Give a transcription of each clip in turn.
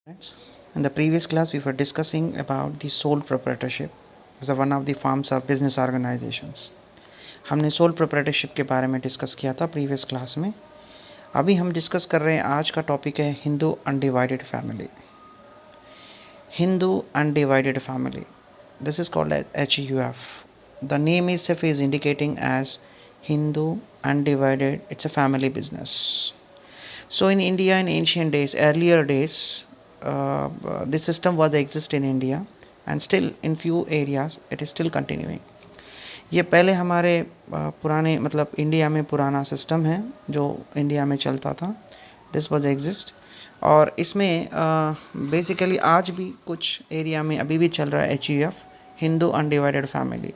Friends, in the previous class, we were discussing about the sole proprietorship as one of the forms of business organizations. हमने sole proprietorship के बारे में discuss किया था previous class में. अभी हम डिस्कस कर रहे हैं, आज का टॉपिक है Hindu undivided family. Hindu undivided family, this is called as HUF. The name itself is indicating as Hindu undivided. It's a family business. So in India, in ancient days, earlier days, this system was exist in India, and still in few areas it is still continuing. ये पहले हमारे पुराने मतलब India में पुराना system है जो India में चलता था. दिस वाज एग्जिस्ट, और इसमें बेसिकली आज भी कुछ एरिया में अभी भी चल रहा है HUF, Hindu undivided family.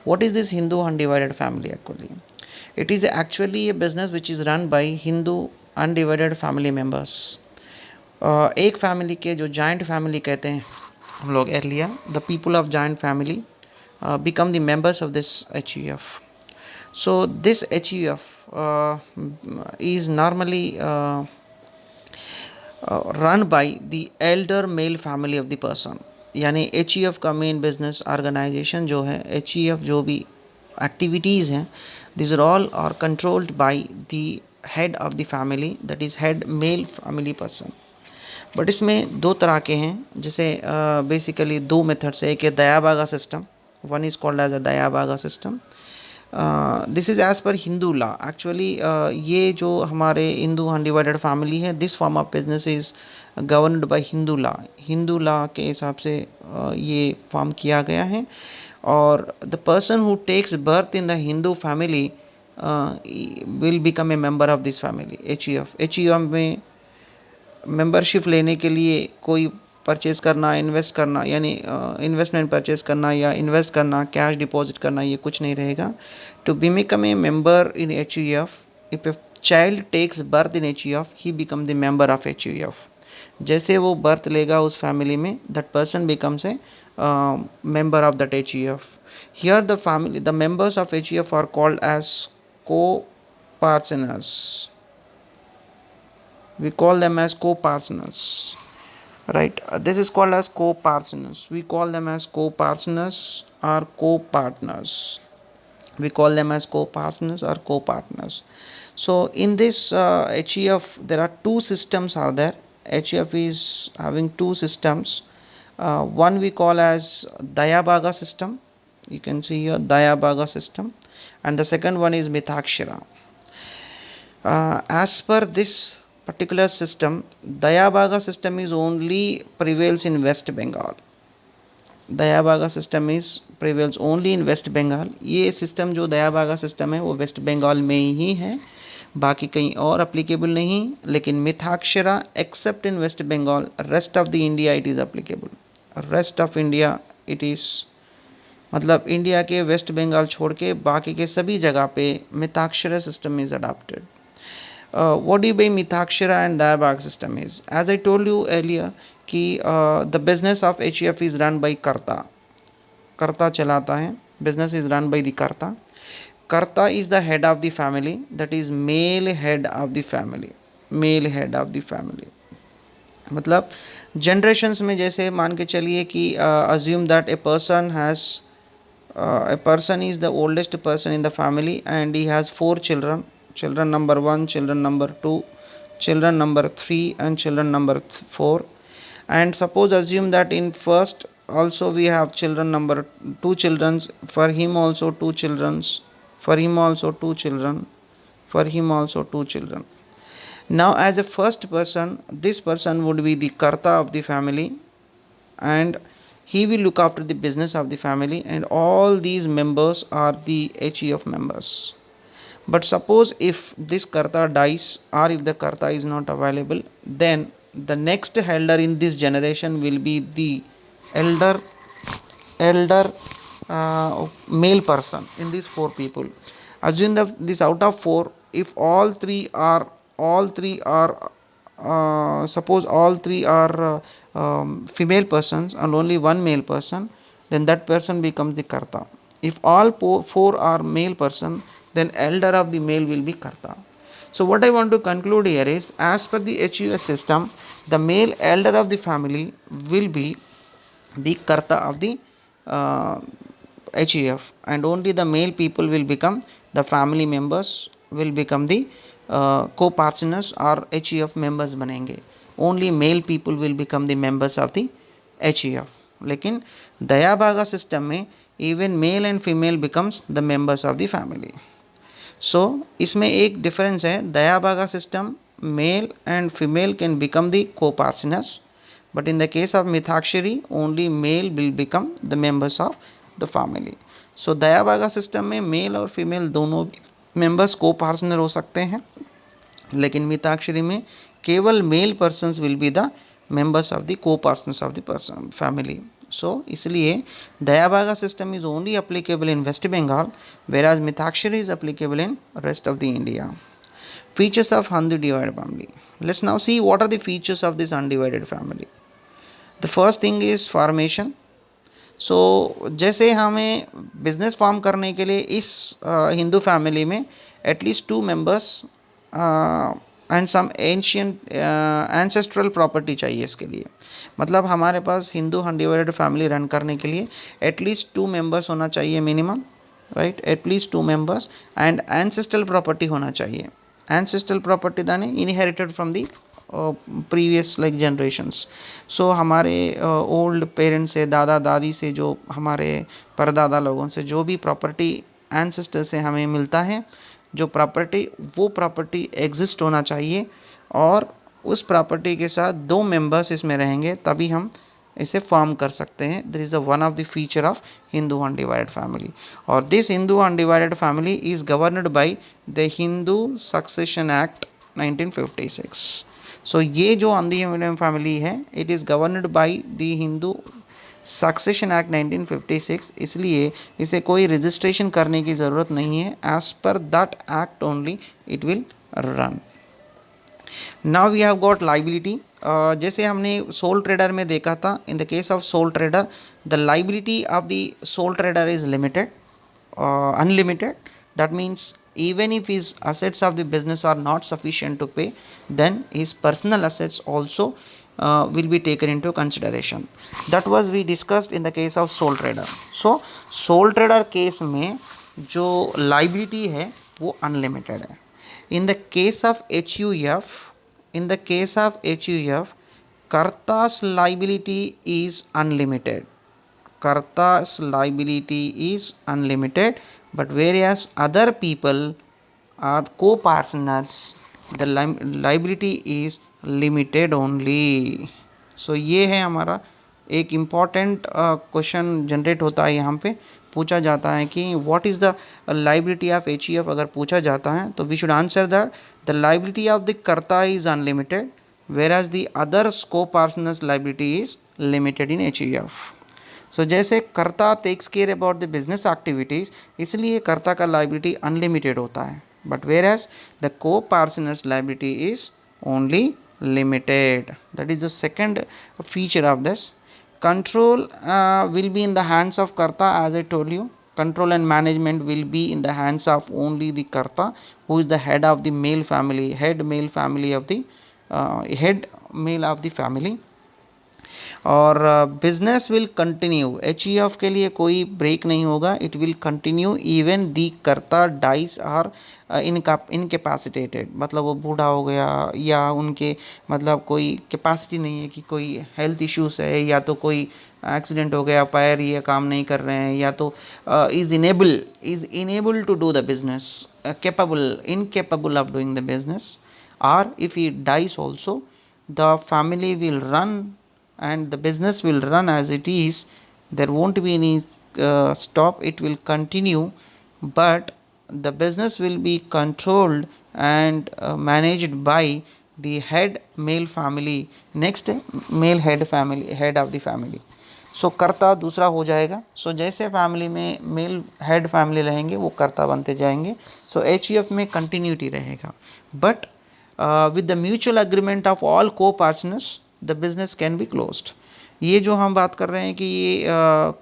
What is this Hindu undivided family actually? It is actually a business which is run by Hindu undivided family members. एक फैमिली के जो जॉइंट फैमिली कहते हैं हम लोग earlier, the people of joint family become the members of this HUF. So this HUF is normally run by the elder male family of the person. यानी HUF का main business organisation जो है, HUF जो भी activities हैं, these are all are controlled by the head of the family, that is head male family person. But इसमें दो तरह के हैं, जैसे बेसिकली दो मेथड्स है. एक है Dayabhaga system, one is called as a Dayabhaga system. This is as per Hindu law. Actually ये जो हमारे हिंदू अनडिवाइडेड फैमिली है, this form of business is governed by Hindu law. Hindu law के हिसाब से ये फॉर्म किया गया है. और the person who takes birth in the Hindu family will become a member of this family. HUF में मेंबरशिप लेने के लिए कोई परचेज़ करना, इन्वेस्ट करना, यानी इन्वेस्टमेंट परचेज़ करना या इन्वेस्ट करना, कैश डिपॉजिट करना, ये कुछ नहीं रहेगा. To become a member in HUF, if a child takes birth in HUF, he become the member of HUF. जैसे वो बर्थ लेगा उस फैमिली में, that person becomes a member of that HUF. Here the members of HUF are called as co-partners. We call them as co-partners, right? This is called as co-partners. We call them as co-partners or co-partners. We call them as co-partners or co-partners. So in this HUF, there are two systems are there. HUF is having two systems. One we call as Dayabaga system. You can see here Dayabaga system, and the second one is Mithakshara. As per this particular system, Dayabaga system is only prevails in West Bengal. Dayabhaga system is prevails only in waste Bengal. ये system जो दयाबागा system है वो waste Bengal में ही है, बाकी कहीं और applicable नहीं. लेकिन Mitakshara except in waste Bengal, rest of the India it is applicable. Rest of India it is, मतलब इंडिया के वेस्ट बंगाल छोड़ के बाकी के सभी जगह पे Mitakshara system is adopted. What do you by Mithakshara and Dayabaga system is? As I told you earlier कि the business of HUF is run by कर्ता. कर्ता चलाता है, business is run by the कर्ता. कर्ता is the head of the family, that is male head of the family. Male head of the family. मतलब generations में जैसे मान के चलिए कि assume that a person has a person is the oldest person in the family and he has 4 children. Children number 1, children number 2, children number 3 and children number 4. And suppose assume that in first also we have children number 2 children, for him also 2 children, for him also 2 children, for him also 2 children. Now as a first person, this person would be the karta of the family, and he will look after the business of the family, and all these members are the HUF members. But suppose if this karta dies or if the karta is not available, then the next elder in this generation will be the elder male person in these 4 people. Assume that this out of 4, if all three are suppose all three are female persons and only one male person, then that person becomes the karta. If all 4 are male person, then elder of the male will be karta. So what I want to conclude here is, as per the HUF system, the male elder of the family will be the karta of the uh, HUF, and only the male people will become the family members, will become the co-partners or HUF members बनेंगे. Only male people will become the members of the HUF. लेकिन दया भागा system में even male and female becomes the members of the family. सो इसमें एक difference है. Dayabhaga system male and female can become the copartners, but in the case of Mitakshara only male will become the members of the family. So Dayabhaga system में mail और female दोनों members को partner हो सकते हैं, लेकिन मिताक्षरी में केवल male persons will be the members of the co-partners of the person family. So इसलिए Dayabhaga system is only applicable in waste Bengal, whereas Mitakshara is applicable in rest of the India. Features of undivided family. Let's now see what are the features of this undivided family. The first thing is formation. So जैसे हमें business form करने के लिए इस Hindu family में at least 2 members and some ancient ancestral property चाहिए इसके लिए. मतलब हमारे पास हिंदू अनडिवाइडेड फैमिली रन करने के लिए एटलीस्ट 2 मेंबर्स होना चाहिए minimum, right, at least 2 members, and ancestral property होना चाहिए. Ancestral property then inherited from the previous like generations. So हमारे ओल्ड पेरेंट्स से, दादा दादी से, जो हमारे परदादा लोगों से जो भी प्रॉपर्टी एंसेस्टर से हमें मिलता है, जो प्रॉपर्टी, वो प्रॉपर्टी एग्जिस्ट होना चाहिए, और उस प्रॉपर्टी के साथ 2 मेंबर्स इसमें रहेंगे, तभी हम इसे फॉर्म कर सकते हैं. This is one of the feature of Hindu undivided family. और this Hindu undivided family is governed by the Hindu succession act 1956. So ये जो अनडिवाइडेड फैमिली है, it is governed by the Hindu succession act 1956. इसलिए इसे कोई रजिस्ट्रेशन करने की ज़रूरत नहीं है. As per that act only it will run. Now we have got liability. जैसे हमने सोल ट्रेडर में देखा था, in the case of sole trader the liability of the sole trader is limited, unlimited. That means even if his assets of the business are not sufficient to pay, then his personal assets also will be taken into consideration. That was we discussed in the case of sole trader. So sole trader case में जो liability है वो unlimited है. In the case of HUF, कर्ता's liability is unlimited. Karta's liability is unlimited, but whereas other people are co-partners, the liability is limited only. So ये है हमारा एक important question generate होता है, यहाँ पे पूछा जाता है कि what is the liability of HUF. अगर पूछा जाता है तो we should answer that the liability of the karta is unlimited, whereas the other co-partners liability is limited in HUF. So जैसे karta takes care about the business activities, इसलिए कर्ता का liability unlimited होता है, but whereas the co-partners liability is only limited. That is the second feature of this. Control will be in the hands of karta. As I told you, control and management will be in the hands of only the karta, who is the head of the male family, head male of the family. और business will continue. HUF के लिए कोई break नहीं होगा. It will continue even the कर्ता dice are incapacitated. मतलब वो बूढ़ा हो गया, या उनके मतलब कोई कैपेसिटी नहीं है, कि कोई हेल्थ इश्यूज है, या तो कोई एक्सीडेंट हो गया, पैर ये काम नहीं कर रहे हैं, या तो is unable to do the business, incapable of doing the business, और if he dies also, the family will run and the business will run as it is. There won't be any stop. It will continue, but the business will be controlled and managed by the head male family. Next, male head of the family. सो कर्ता दूसरा हो जाएगा. सो जैसे family में mail head family रहेंगे, वो कर्ता बनते जाएंगे. सो HUF में कंटिन्यूटी रहेगा, but with the mutual agreement of all co-partners, the business can be closed. ये जो हम बात कर रहे हैं कि ये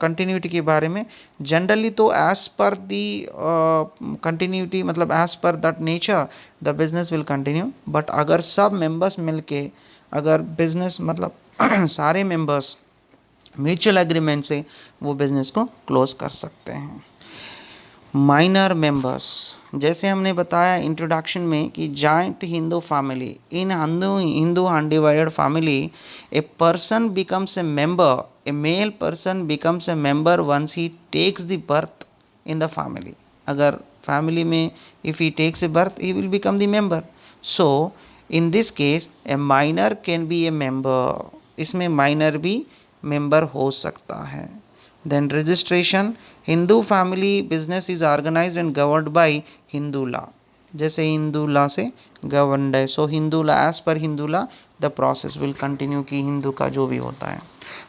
कंटिन्यूटी के बारे में, जनरली तो एज पर दी कंटिन्यूटी, मतलब as per that nature the business will continue. But अगर सब मेंबर्स मिलके, अगर बिजनेस मतलब सारे मेंबर्स म्यूचुअल एग्रीमेंट से वो बिजनेस को क्लोज कर सकते हैं। माइनर मेंबर्स, जैसे हमने बताया इंट्रोडक्शन में कि joint Hindu family, in Hindu undivided family a person becomes a member, a male person becomes a member once he takes the birth in the family. अगर फैमिली में if he takes a birth he will become the member. So in this case a minor can be a member, इसमें minor भी member हो सकता है। Then registration, Hindu family business is organised and governed bye Hindu law, जैसे Hindu law से governed है। सो Hindu law, as per Hindu law the process will continue, कि हिंदू का जो भी होता है।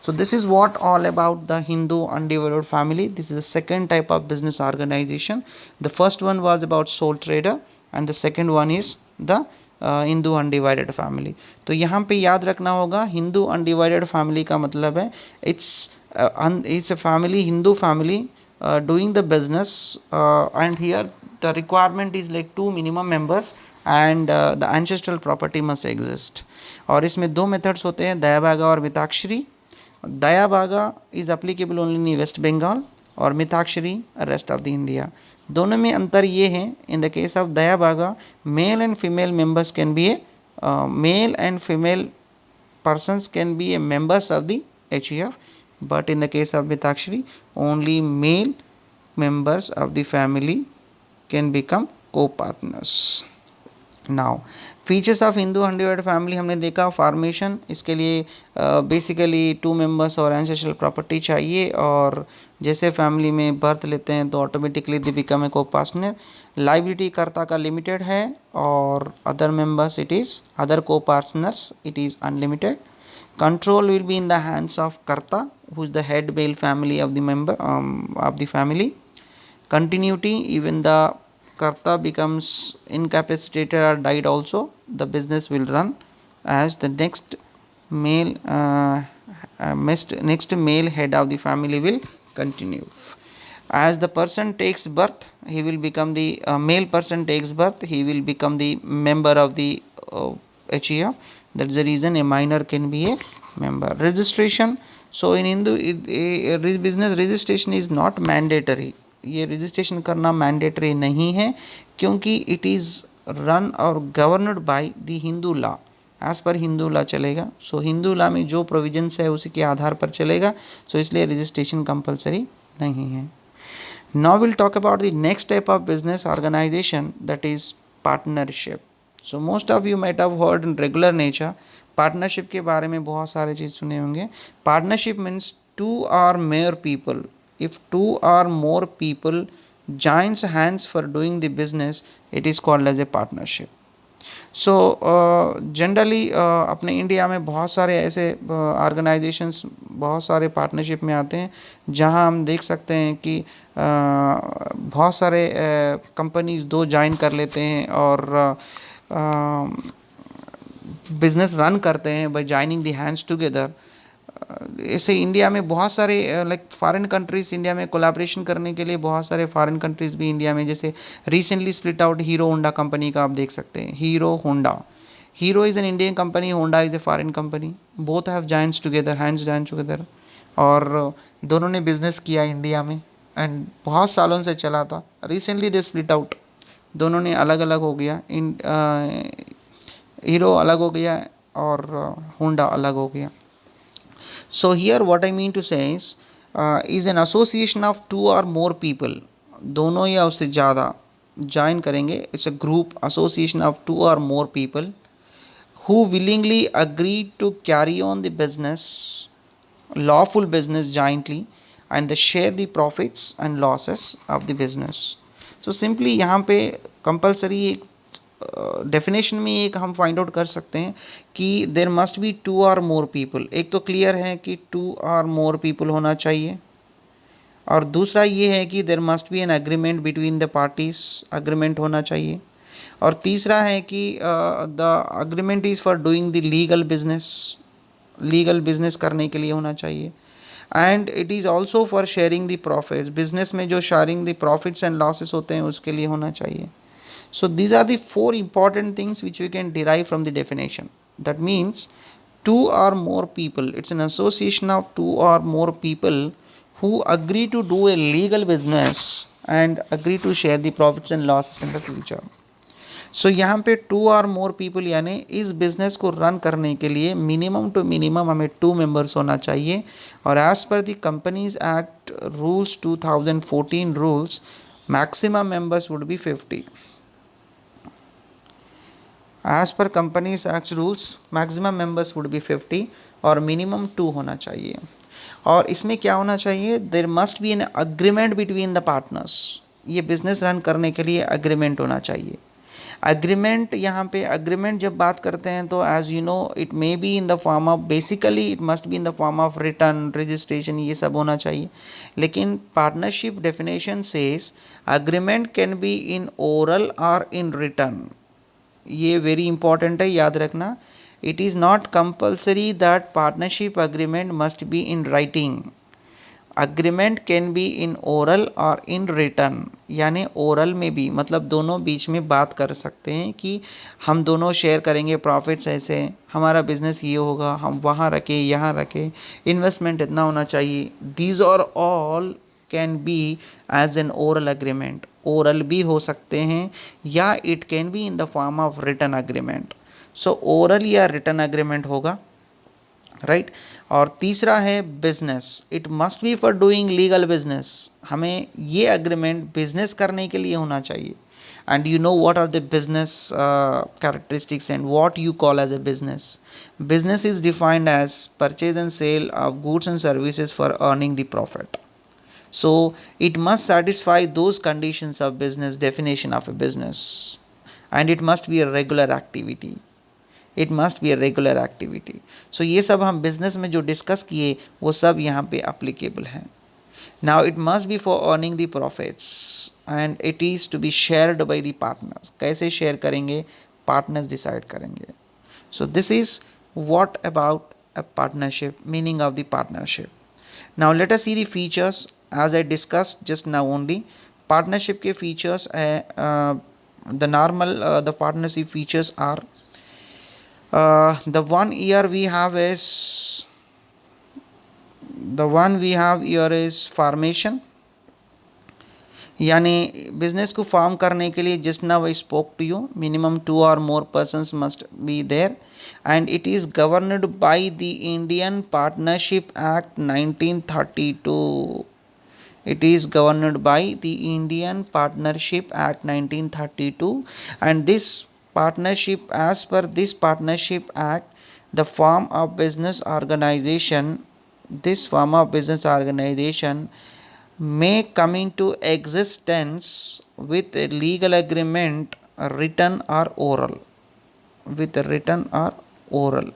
So this is what all about the Hindu undivided family. This is the second type of business organization. The first one was about sole trader and the second one is the Hindu undivided family. तो यहाँ पे याद रखना होगा, Hindu undivided family का मतलब है it's a family, Hindu family doing the business, and here the requirement is like 2 minimum members and the ancestral property must exist। और इसमें 2 मेथड्स होते हैं, दयाभागा और Mitakshara. Dayabhaga is applicable only in waste Bengal और Mitakshara rest of the India. दोनों में अंतर ये है, in the case of Dayabhaga male and female members can be a male and female persons can be a members of the HUF, but in the case of Mitakshari only male members of the family can become co-partners। Now features of Hindu undivided family हमने देखा, formation, इसके लिए basically 2 members और ancestral property चाहिए, और जैसे family में birth लेते हैं तो automatically they become a co-partner. Liability karta का लिमिटेड है और other members it is other co-partners it is unlimited. Control will be in the hands of karta who is the head male family of the member of the family. Continuity, even the Karta becomes incapacitated or died also, the business will run as the next male head of the family will continue. As the person takes birth, he will become the male person takes birth, he will become the member of the HEF. That's the reason a minor can be a member. Registration, so in Hindu business registration is not mandatory। ये registration करना mandatory नहीं है, क्योंकि it is run और governed by the Hindu law, as per Hindu law चलेगा। सो Hindu law में जो provisions है उसी के आधार पर चलेगा, सो इसलिए रजिस्ट्रेशन कंपलसरी नहीं है। Now will talk about the next type of business organisation, that is partnership. So most of you might have heard in regular nature, partnership के बारे में बहुत सारे चीज़ सुने होंगे। Partnership means 2 or more people, if 2 or more people joins hands for doing the business, it is called as a partnership। So generally अपने India में बहुत सारे ऐसे ऑर्गेनाइजेशंस बहुत सारे पार्टनरशिप में आते हैं, जहां हम देख सकते हैं कि बहुत सारे कंपनीज 2 ज्वाइन कर लेते हैं और बिजनेस रन करते हैं bye joining the hands together. ऐसे इंडिया में बहुत सारे लाइक फॉरेन कंट्रीज़ इंडिया में कोलैबोरेशन करने के लिए बहुत सारे फॉरेन कंट्रीज़ भी इंडिया में, जैसे recently split out hero Honda company का आप देख सकते हैं। Hero Honda, hero is an Indian company, Honda is a foreign company, both have joins together, hands join together, और दोनों ने बिजनेस किया इंडिया में एंड बहुत सालों से चला था। रिसेंटली दे स्प्लिट आउट, दोनों ने अलग अलग हो गया, हीरो अलग हो गया और होंडा अलग हो गया। So here what I mean to say is an association of 2 or more people, दोनों या उससे ज़्यादा ज्वाइन करेंगे। It's a group association of 2 or more people who willingly agree to carry on the business, lawful business jointly, and they share the profits and losses of the business। So simply यहाँ पे compulsory एक definition में एक हम find out कर सकते हैं कि there must be 2 or more people। एक तो क्लियर है कि 2 or more people होना चाहिए, और दूसरा ये है कि there must be an agreement between the parties, agreement होना चाहिए, और तीसरा है कि the agreement is for doing the legal business, legal business करने के लिए होना चाहिए। And it is also for sharing the profits, business में जो sharing the profits and losses होते हैं उसके लिए होना चाहिए। So these are the four important things which we can derive from the definition. That means two or more people, it's an association of two or more people who agree to do a legal business and agree to share the profits and losses in the future. So यहाँ पे to और more people यानी इस business को run करने के लिए minimum to minimum हमें 2 मेंबर्स होना चाहिए। और as per the companies act rules 2014 rules, maximum members would be 50। As per companies act rules maximum members would be 50 और मिनिमम 2 होना चाहिए। और इसमें क्या होना चाहिए, there must be an agreement between the partners. ये बिजनेस रन करने के लिए अग्रीमेंट होना चाहिए। अग्रीमेंट, यहाँ पे अग्रीमेंट जब बात करते हैं तो as you know it may be in the form of, basically it must be in the form of written registration, ये सब होना चाहिए। लेकिन partnership definition says agreement can be in oral और इन रिटर्न। ये वेरी इंपॉर्टेंट है, याद रखना। It is not compulsory that partnership agreement must be in writing. Agreement can be in oral और इन रिटर्न, यानी ओरल में भी मतलब दोनों बीच में बात कर सकते हैं कि हम दोनों शेयर करेंगे प्रॉफिट्स, ऐसे हमारा बिजनेस ये होगा, हम वहाँ रखें यहाँ रखें, इन्वेस्टमेंट इतना होना चाहिए। These are all can be as an oral agreement. Oral भी हो सकते हैं या it can be in the form of written agreement. So oral या रिटर्न अग्रीमेंट होगा, राइट। और तीसरा है business, it must be for doing legal business. हमें ये अग्रीमेंट बिजनेस करने के लिए होना चाहिए। And you know what are the business characteristics and what you call as a business. Business is defined as purchase and sale of goods and services for earning the profit. So it must satisfy those conditions of business definition of a business, and it must be a regular activity. It must be a regular activity. So ये सब हम business में जो discuss किए वो सब यहाँ पे अप्लीकेबल हैं। Now it must be for earning the profits and it is to be shared by the partners. कैसे शेयर करेंगे, पार्टनर्स डिसाइड करेंगे। So this is what about a partnership, meaning of the partnership. Now let us see the features as I discussed just now only. Partnership के features है, the normal the partnership features are, the one we have here is formation, यानी business को form करने के लिए जिस ना वो spoke to you, minimum 2 or more persons must be there, and it is governed by the Indian Partnership Act 1932. It is governed by the Indian Partnership Act 1932, and this partnership, as per this Partnership Act, the form of business organization, this form of business organization may come into existence with a legal agreement, written or oral, with written or oral।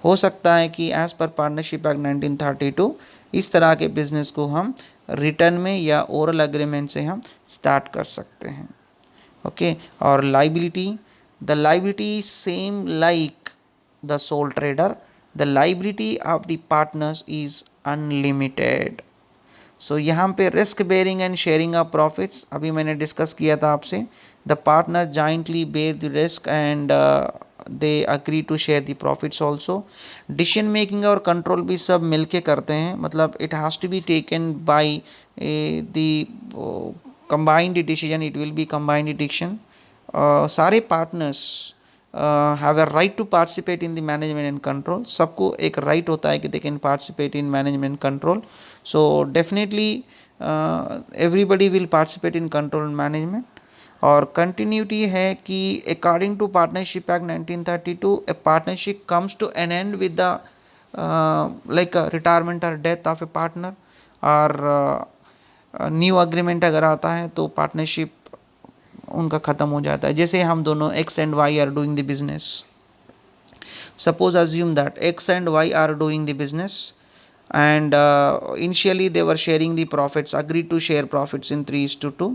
हो सकता है कि as per partnership act 1932 इस तरह के business को हम return में या ओरल अग्रीमेंट से हम स्टार्ट कर सकते हैं। ओके, और liability, the liability same like the sole trader, the liability of the partners is unlimited. So यहाँ पे risk bearing and sharing of profits अभी मैंने डिस्कस किया था आपसे। The partner jointly bear the risk and they agree to share the profits also. Decision making और control भी सब मिलके करते हैं, मतलब it has to be taken by the combined decision, it will B combined decision. सारे partners have a right to participate in the management and control. सबको एक राइट होता है कि they can participate in management control. So definitely everybody will participate in control and management. और continuity है कि according to partnership act 1932 a partnership comes to an end with the like retirement और death of a partner, और new agreement अगर आता है तो partnership उनका ख़त्म हो जाता है। जैसे हम दोनों X and Y are doing the business, suppose assume that X and Y are doing the business and initially they were sharing the profits, agreed to share profits in 3:2.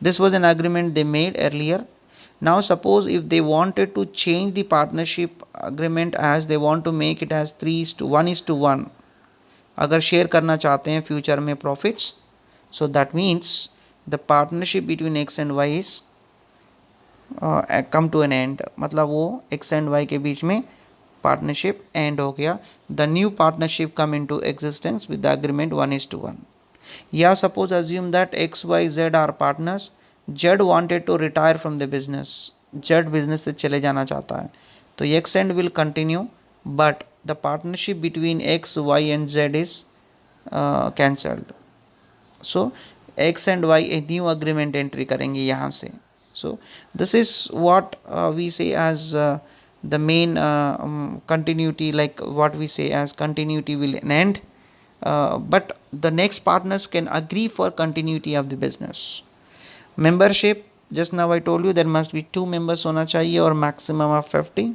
This was an agreement they made earlier. Now suppose if they wanted to change the partnership agreement as they want to make it as 3:1:1, अगर share करना चाहते हैं future में profits, so that means the partnership between x and y is come to an end, मतलब वो x and y के बीच में partnership end हो गया. The new partnership come into existence with the agreement 1:1. या suppose assume that X Y Z are partners. Z wanted to retire from the business. Z business से चले जाना चाहता है, तो X and will continue, but the partnership between X Y and Z is cancelled. So X and Y a new agreement entry करेंगे यहाँ से. So this is what we say as the main continuity, like what we say as continuity will end, but the next partners can agree for continuity of the business. Membership, just now I told you there must be 2 members होना चाहिए और maximum of 50.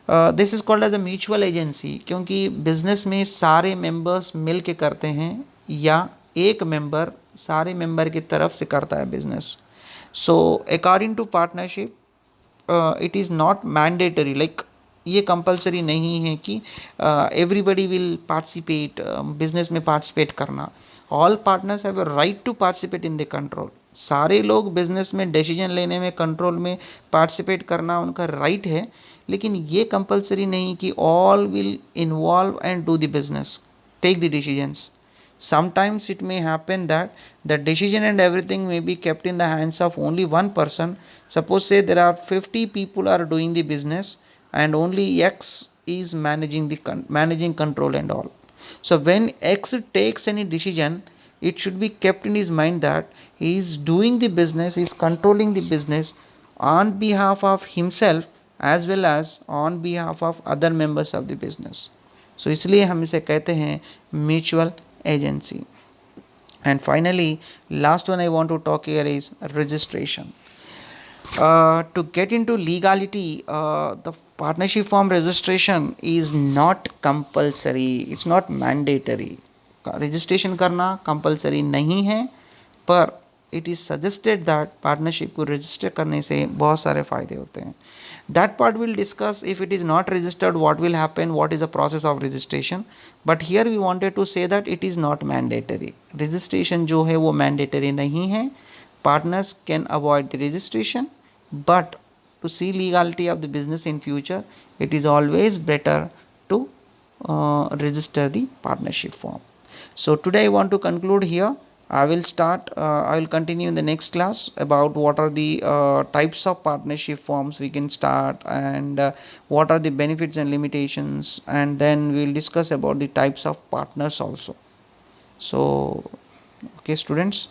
This is called as a mutual agency, क्योंकि business में सारे members मिल के करते हैं या एक मेंबर सारे मेंबर की तरफ से करता है business. So according to partnership it is not mandatory, like ये कंपलसरी नहीं है कि एवरीबडी विल पार्टिसिपेट बिजनेस में पार्टिसिपेट करना. All partners have a right to participate in the control. सारे लोग बिजनेस में डिसीजन लेने में कंट्रोल में पार्टिसिपेट करना उनका राइट है, लेकिन ये कंपलसरी नहीं कि all will involve and do the business, take the decisions. Sometimes it may happen that the decision and everything may be kept in the hands of only one person. Suppose say there are 50 people are doing the business and only X is managing control and all. So when X takes any decision, it should be kept in his mind that he is doing the business, he is controlling the business on behalf of himself as well as on behalf of other members of the business. So इसलिए हम इसे कहते हैं mutual agency. And finally, last one I want to talk here is registration. To get into legality, the partnership form registration is not compulsory, it's not mandatory. Registration करना compulsory नहीं है, पर it is suggested that partnership को register करने से बहुत सारे फ़ायदे होते हैं. That part we'll discuss. If it is not registered, what will happen, what is the process of registration. But here we wanted to say that it is not mandatory. Registration जो है वो mandatory नहीं है. Partners can avoid the registration, but to see legality of the business in future, it is always better to register the partnership form. So today I want to conclude here. I will continue in the next class about what are the types of partnership forms we can start, and what are the benefits and limitations, and then we'll discuss about the types of partners also. So okay students,